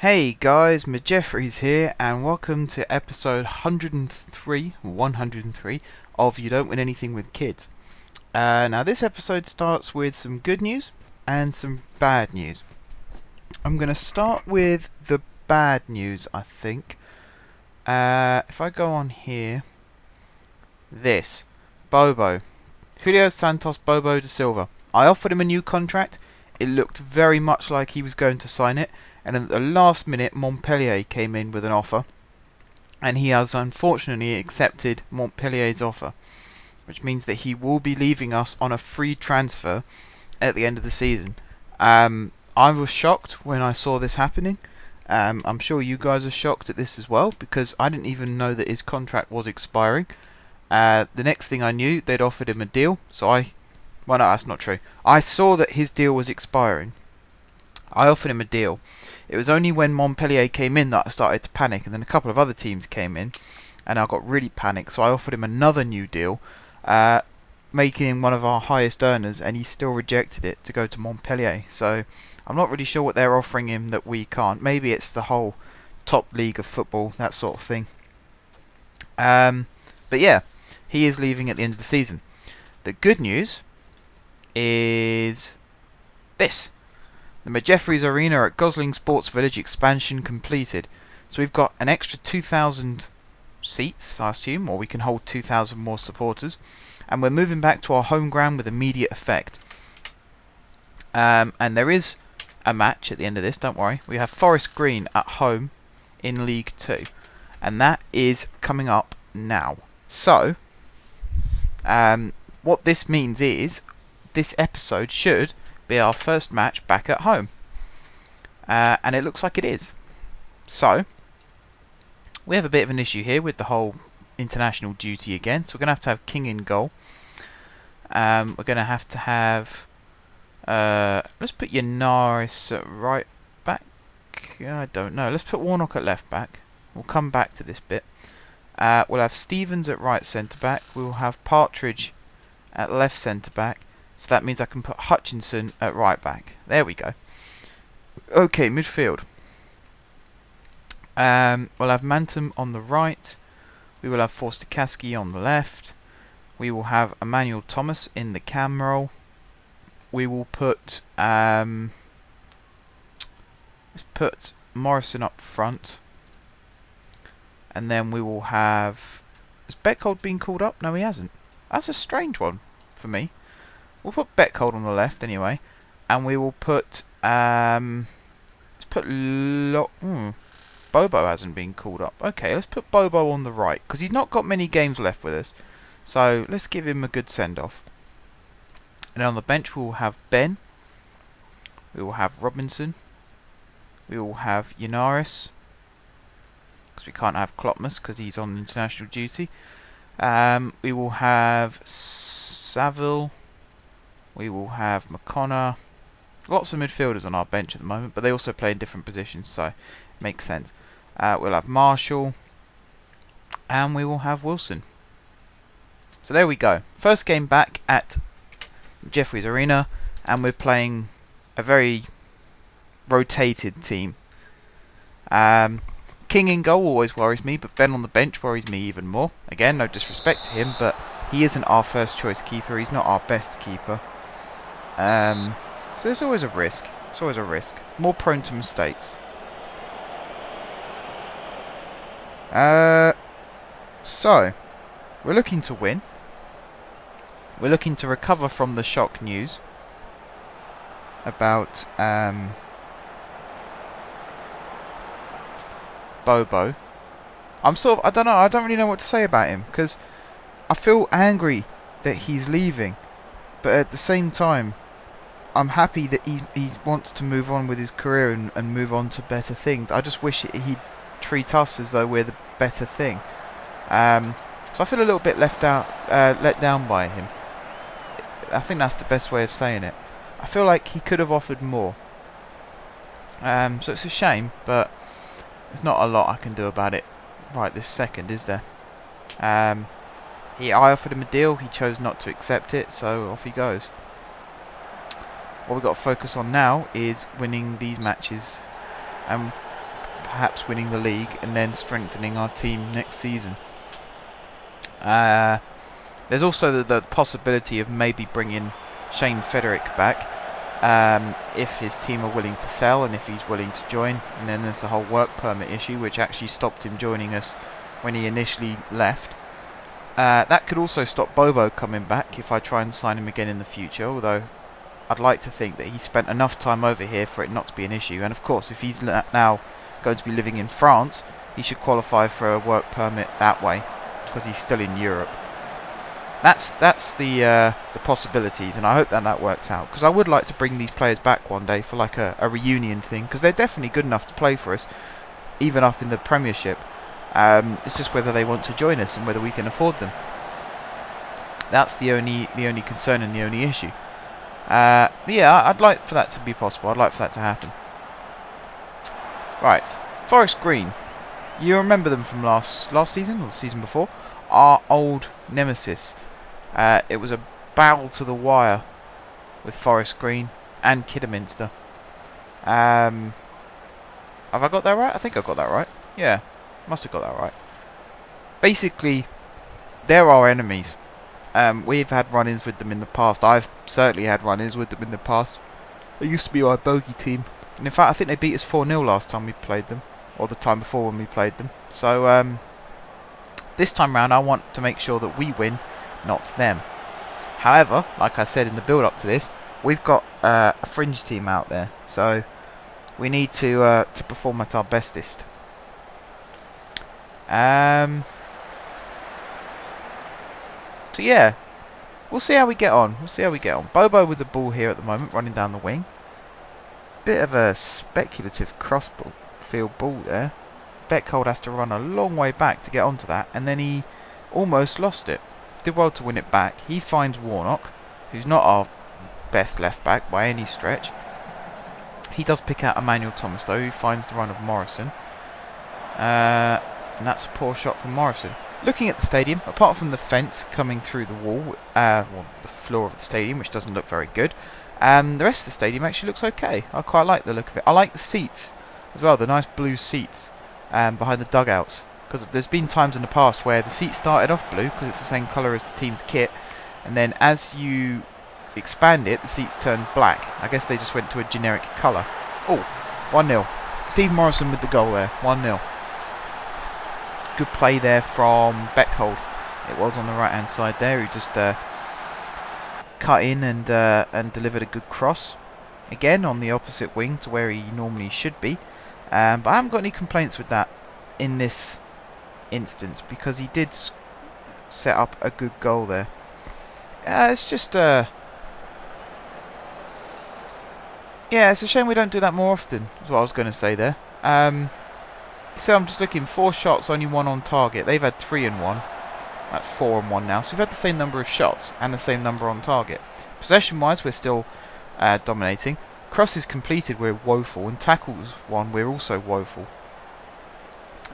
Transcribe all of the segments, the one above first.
Hey guys, Jeffries here, and welcome to episode 103 of You Don't Win Anything with Kids. Now this episode starts with some good news and some bad news. I'm going to start with the bad news, I think. If I go on here, this, Bobo, Julio Santos Bobo da Silva. I offered him a new contract. It looked very much like he was going to sign it. And at the last minute, Montpellier came in with an offer, and he has unfortunately accepted Montpellier's offer, which means that he will be leaving us on a free transfer at the end of the season. I was shocked when I saw this happening. I'm sure you guys are shocked at this as well, because I didn't even know that his contract was expiring. The next thing I knew, they'd offered him a deal, well, no, that's not true. I saw that his deal was expiring. I offered him a deal. It was only when Montpellier came in that I started to panic, and then a couple of other teams came in, and I got really panicked, so I offered him another new deal, making him one of our highest earners, and he still rejected it to go to Montpellier. So I'm not really sure what they're offering him that we can't. Maybe it's the whole top league of football, that sort of thing. But yeah, he is leaving at the end of the season. The good news is this. The Jeffries Arena at Gosling Sports Village expansion completed. So we've got an extra 2,000 seats, I assume, or we can hold 2,000 more supporters. And we're moving back to our home ground with immediate effect. And there is a match at the end of this, don't worry. We have Forest Green at home in League 2. And that is coming up now. So, what this means is, this episode should be our first match back at home, and it looks like it is. So we have a bit of an issue here with the whole international duty again, so we're going to have King in goal. We're going to have let's put Yanaris at right back. I don't know, let's put Warnock at left back. We'll come back to this bit. We'll have Stevens at right centre back. We'll have Partridge at left centre back. So that means I can put Hutchinson at right back. There we go. Okay, midfield. We'll have Mantum on the right. We will have Forster Kaski on the left. We will have Emmanuel Thomas in the cam role. We will put let's put Morrison up front. And then we will have... Has Beckhold been called up? No, he hasn't. That's a strange one for me. We'll put Beckhold on the left anyway, and we will put let's put Bobo hasn't been called up. Okay, let's put Bobo on the right, because he's not got many games left with us. So let's give him a good send-off. And on the bench we will have Ben. We will have Robinson. We will have Yanaris, because we can't have Klopmas because he's on international duty. We will have Saville. We will have McConnor. Lots of midfielders on our bench at the moment, but they also play in different positions, so it makes sense. We'll have Marshall. And we will have Wilson. So there we go. First game back at Jeffries Arena, and we're playing a very rotated team. King in goal always worries me, but Ben on the bench worries me even more. Again, no disrespect to him, but he isn't our first choice keeper. He's not our best keeper. So there's always a risk. It's always a risk. More prone to mistakes. So, we're looking to win. We're looking to recover from the shock news about Bobo. I don't know, I don't really know what to say about him, because I feel angry that he's leaving, but at the same time I'm happy that he wants to move on with his career and move on to better things. I just wish he'd treat us as though we're the better thing. So I feel a little bit let down by him. I think that's the best way of saying it. I feel like he could have offered more. So it's a shame, but there's not a lot I can do about it right this second, is there? I offered him a deal, he chose not to accept it, so off he goes. What we've got to focus on now is winning these matches and perhaps winning the league and then strengthening our team next season. There's also the possibility of maybe bringing Shane Frederick back if his team are willing to sell and if he's willing to join. And then there's the whole work permit issue, which actually stopped him joining us when he initially left. That could also stop Bobo coming back if I try and sign him again in the future, although I'd like to think that he spent enough time over here for it not to be an issue. And of course, if he's now going to be living in France, he should qualify for a work permit that way, because he's still in Europe. That's the possibilities, and I hope that works out, because I would like to bring these players back one day for like a reunion thing, because they're definitely good enough to play for us, even up in the Premiership. It's just whether they want to join us and whether we can afford them. That's the only concern and the only issue. Yeah, I'd like for that to be possible. I'd like for that to happen. Right, Forest Green. You remember them from last season or the season before? Our old nemesis. It was a battle to the wire with Forest Green and Kidderminster. Have I got that right? I think I got that right. Yeah, must have got that right. Basically, they're our enemies. We've had run-ins with them in the past. I've certainly had run-ins with them in the past. They used to be our bogey team. And in fact, I think they beat us 4-0 last time we played them. Or the time before when we played them. So, this time round, I want to make sure that we win, not them. However, like I said in the build-up to this, we've got a fringe team out there. So, we need to perform at our bestest. So yeah, we'll see how we get on. Bobo with the ball here at the moment, running down the wing. Bit of a speculative field ball there. Beckhold has to run a long way back to get onto that, and then he almost lost it. Did well to win it back. He finds Warnock, who's not our best left back by any stretch. He does pick out Emmanuel Thomas though, who finds the run of Morrison. And that's a poor shot from Morrison. Looking at the stadium, apart from the fence coming through the wall, well, the floor of the stadium, which doesn't look very good, the rest of the stadium actually looks okay. I quite like the look of it. I like the seats as well, the nice blue seats behind the dugouts. Because there's been times in the past where the seats started off blue, because it's the same colour as the team's kit, and then as you expand it, the seats turn black. I guess they just went to a generic colour. Oh, 1-0. Steve Morrison with the goal there, 1-0. Good play there from Beckhold. It was on the right hand side there. He just cut in and delivered a good cross. Again on the opposite wing to where he normally should be. But I haven't got any complaints with that in this instance, because he did set up a good goal there. It's just yeah, it's a shame we don't do that more often, is what I was going to say there. So I'm just looking, 4 shots, only 1 on target. They've had 3 and 1. That's 4 and 1 now. So we've had the same number of shots and the same number on target. Possession-wise, we're still dominating. Crosses completed, we're woeful. And tackles won, we're also woeful.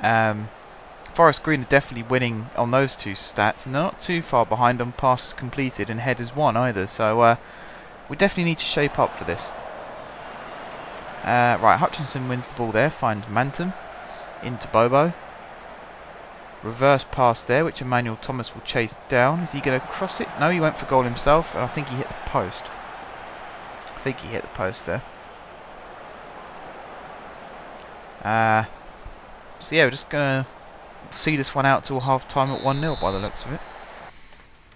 Forest Green are definitely winning on those 2 stats. And they're not too far behind on passes completed and headers won either. So we definitely need to shape up for this. Right, Hutchinson wins the ball there. Finds Manton. Into Bobo. Reverse pass there, which Emmanuel Thomas will chase down. Is he going to cross it? No, he went for goal himself, and I think he hit the post. There. So yeah, we're just going to see this one out till half time at 1-0 by the looks of it.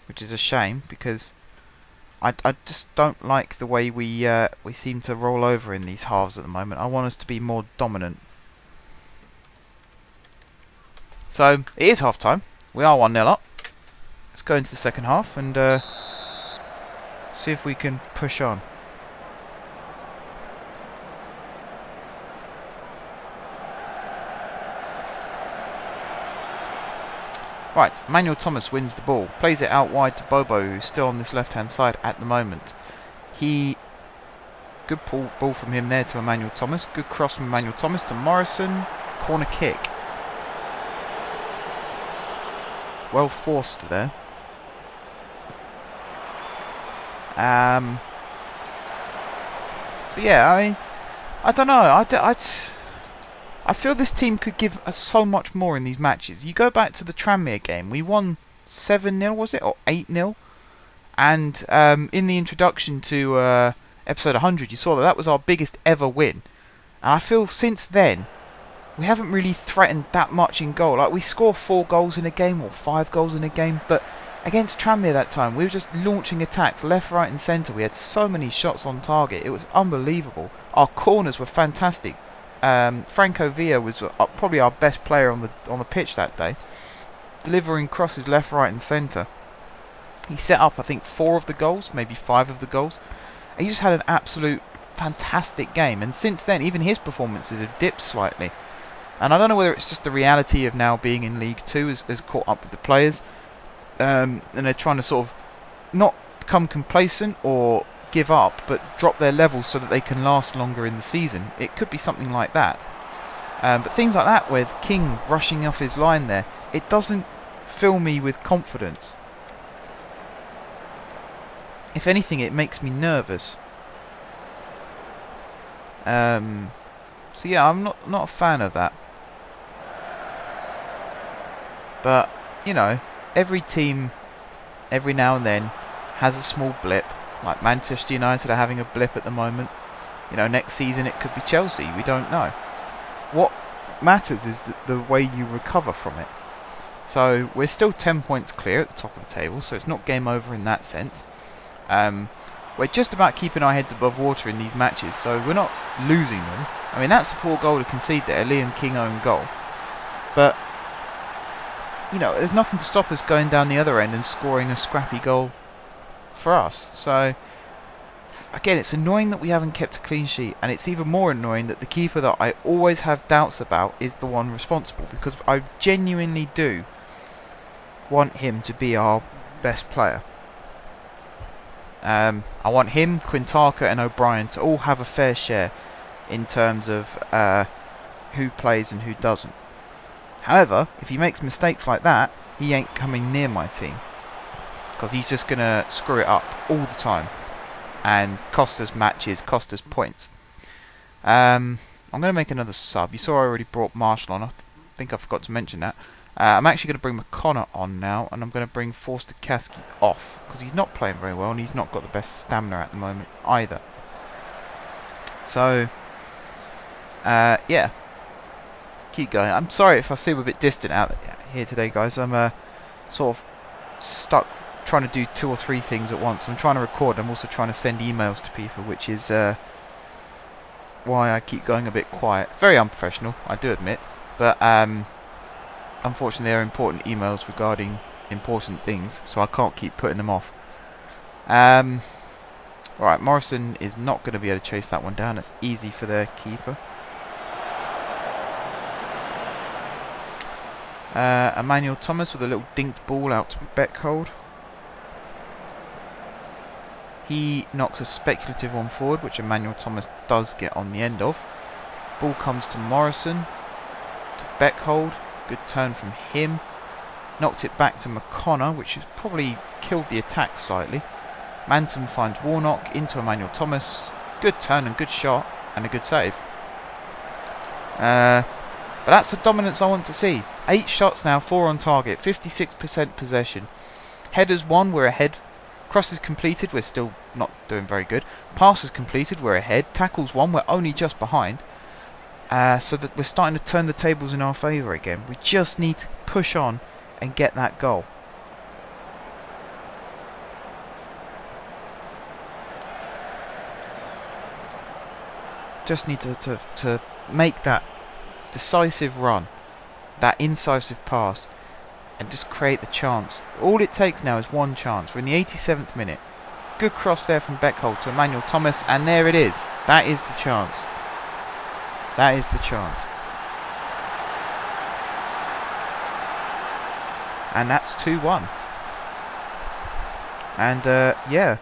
Which is a shame, because I just don't like the way we seem to roll over in these halves at the moment. I want us to be more dominant. So, it is half time. We are 1-0 up. Let's go into the second half and see if we can push on. Right, Emmanuel Thomas wins the ball. Plays it out wide to Bobo, who's still on this left-hand side at the moment. Good ball from him there to Emmanuel Thomas. Good cross from Emmanuel Thomas to Morrison. Corner kick. Well forced there. So yeah, I don't know. I I feel this team could give us so much more in these matches. You go back to the Tranmere game, we won 7-0, was it? Or 8-0? And in the introduction to episode 100, you saw that that was our biggest ever win. And I feel since then, we haven't really threatened that much in goal. Like, we score 4 goals in a game, or 5 goals in a game, but against Tranmere that time, we were just launching attacks left, right and centre. We had so many shots on target. It was unbelievable. Our corners were fantastic. Franco Villa was probably our best player on the pitch that day, delivering crosses left, right and centre. He set up, I think, 4 of the goals, maybe 5 of the goals. He just had an absolute fantastic game. And since then, even his performances have dipped slightly. And I don't know whether it's just the reality of now being in League 2 has caught up with the players. And they're trying to sort of not become complacent or give up, but drop their levels so that they can last longer in the season. It could be something like that. But things like that, with King rushing off his line there, it doesn't fill me with confidence. If anything, it makes me nervous. So yeah, I'm not a fan of that. But, you know, every team, every now and then, has a small blip. Like Manchester United are having a blip at the moment. You know, next season it could be Chelsea. We don't know. What matters is the way you recover from it. So we're still 10 points clear at the top of the table, so it's not game over in that sense. We're just about keeping our heads above water in these matches, so we're not losing them. I mean, that's a poor goal to concede there, Liam King own goal. But, you know, there's nothing to stop us going down the other end and scoring a scrappy goal for us. So, again, it's annoying that we haven't kept a clean sheet, and it's even more annoying that the keeper that I always have doubts about is the one responsible, because I genuinely do want him to be our best player. I want him, Quintana and O'Brien to all have a fair share in terms of who plays and who doesn't. However, if he makes mistakes like that, he ain't coming near my team, because he's just going to screw it up all the time and cost us matches, cost us points. I'm going to make another sub. You saw I already brought Marshall on. I think I forgot to mention that. I'm actually going to bring McConnor on now, and I'm going to bring Forster Kasky off, because he's not playing very well and he's not got the best stamina at the moment either. So, yeah, keep going. I'm sorry if I seem a bit distant out here today, guys. I'm sort of stuck trying to do 2 or 3 things at once. I'm trying to record, I'm also trying to send emails to people, which is why I keep going a bit quiet. Very unprofessional, I do admit, but unfortunately there are important emails regarding important things, so I can't keep putting them off. Alright, Morrison is not going to be able to chase that one down. It's easy for their keeper. Emmanuel Thomas with a little dinked ball out to Beckhold. He knocks a speculative one forward, which Emmanuel Thomas does get on the end of. Ball comes to Morrison, to Beckhold. Good turn from him. Knocked it back to McConnor, which has probably killed the attack slightly. Manton finds Warnock into Emmanuel Thomas. Good turn and good shot and a good save. But that's the dominance I want to see. 8 shots now, 4 on target, 56% possession. Headers 1, we're ahead. Crosses completed, we're still not doing very good. Passes completed, we're ahead. Tackles 1, we're only just behind. So that we're starting to turn the tables in our favour again. We just need to push on and get that goal. Just need to make that decisive run, that incisive pass, and just create the chance. All it takes now is one chance. We're in the 87th minute. Good cross there from Beckhold to Emmanuel Thomas, and there it is. That is the chance. That is the chance. And that's 2-1. And yeah,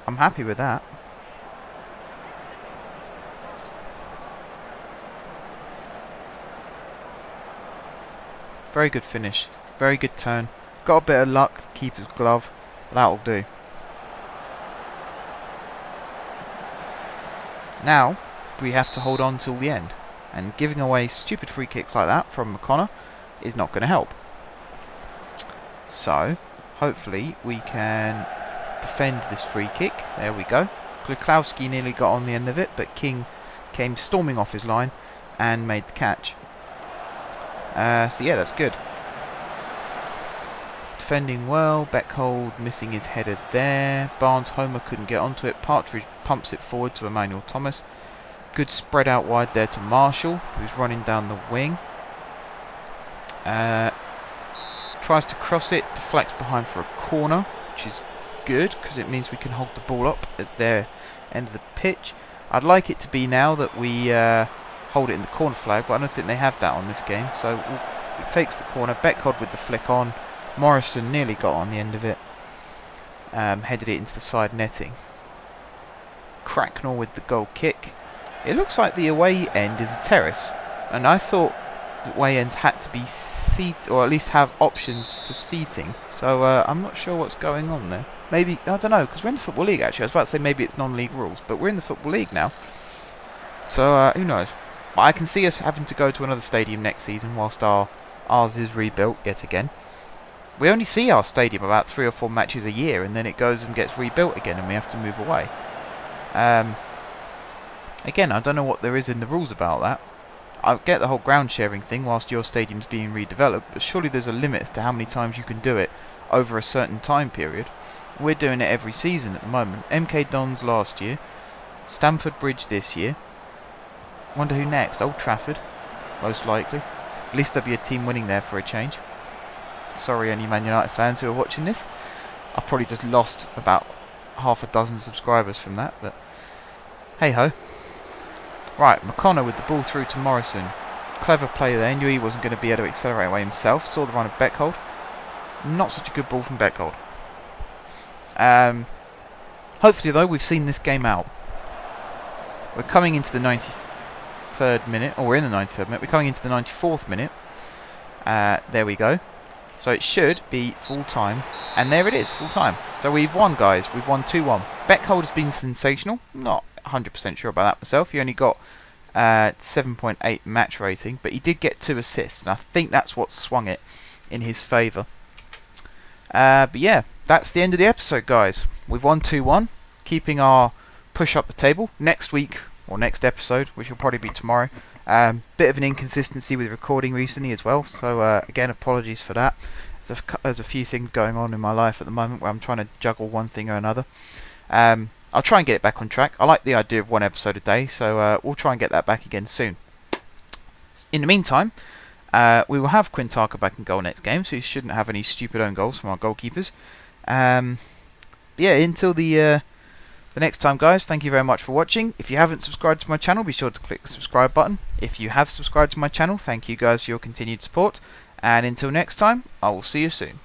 I'm happy with that. Very good finish. Very good turn. Got a bit of luck, the keeper's glove. That'll do. Now, we have to hold on till the end. and giving away stupid free kicks like that from McConnor is not going to help. So, hopefully we can defend this free kick. There we go. Klukowski nearly got on the end of it, but King came storming off his line and made the catch. So yeah, that's good. Defending well. Beckhold missing his header there. Barnes-Homer couldn't get onto it. Partridge pumps it forward to Emmanuel Thomas. Good spread out wide there to Marshall, who's running down the wing. Tries to cross it, deflects behind for a corner, which is good because it means we can hold the ball up at their end of the pitch. I'd like it to be now that we hold it in the corner flag, but I don't think they have that on this game. So it takes the corner. Beckhold with the flick on. Morrison nearly got on the end of it. Headed it into the side netting. Cracknell with the goal kick. It looks like the away end is a terrace, and I thought the away ends had to be seat, or at least have options for seating. So I'm not sure what's going on there. Maybe, I don't know, because we're in the Football League actually. I was about to say maybe it's non-league rules, but we're in the Football League now. So who knows? But I can see us having to go to another stadium next season whilst ours is rebuilt yet again. We only see our stadium about 3 or 4 matches a year, and then it goes and gets rebuilt again, and we have to move away. Again, I don't know what there is in the rules about that. I get the whole ground sharing thing whilst your stadium's being redeveloped, but surely there's a limit as to how many times you can do it over a certain time period. We're doing it every season at the moment. MK Dons last year, Stamford Bridge this year. Wonder who next? Old Trafford, most likely. At least there'll be a team winning there for a change. Sorry any Man United fans who are watching this. I've probably just lost about half a dozen subscribers from that, but hey ho. Right, McConnor with the ball through to Morrison. Clever play there. Knew he wasn't going to be able to accelerate away himself. Saw the run of Beckhold. Not such a good ball from Beckhold. Hopefully though, we've seen this game out. We're coming into the 93rd minute, or we're in the 93rd minute. We're coming into the 94th minute. There we go. So it should be full time. And there it is, full time. So we've won, guys. We've won 2-1. Beckhold has been sensational. Not 100% sure about that myself. He only got 7.8 match rating, but he did get 2 assists, and I think that's what swung it in his favour. But yeah, that's the end of the episode, guys. We've won 2-1, keeping our push up the table. Next week, or next episode, which will probably be tomorrow, bit of an inconsistency with recording recently as well, so again, apologies for that. There's a few things going on in my life at the moment where I'm trying to juggle one thing or another. I'll try and get it back on track. I like the idea of 1 episode a day, so we'll try and get that back again soon. In the meantime, we will have Quintaka back in goal next game, so he shouldn't have any stupid own goals from our goalkeepers. Yeah, until the next time, guys, thank you very much for watching. If you haven't subscribed to my channel, be sure to click the subscribe button. If you have subscribed to my channel, thank you guys for your continued support. And until next time, I will see you soon.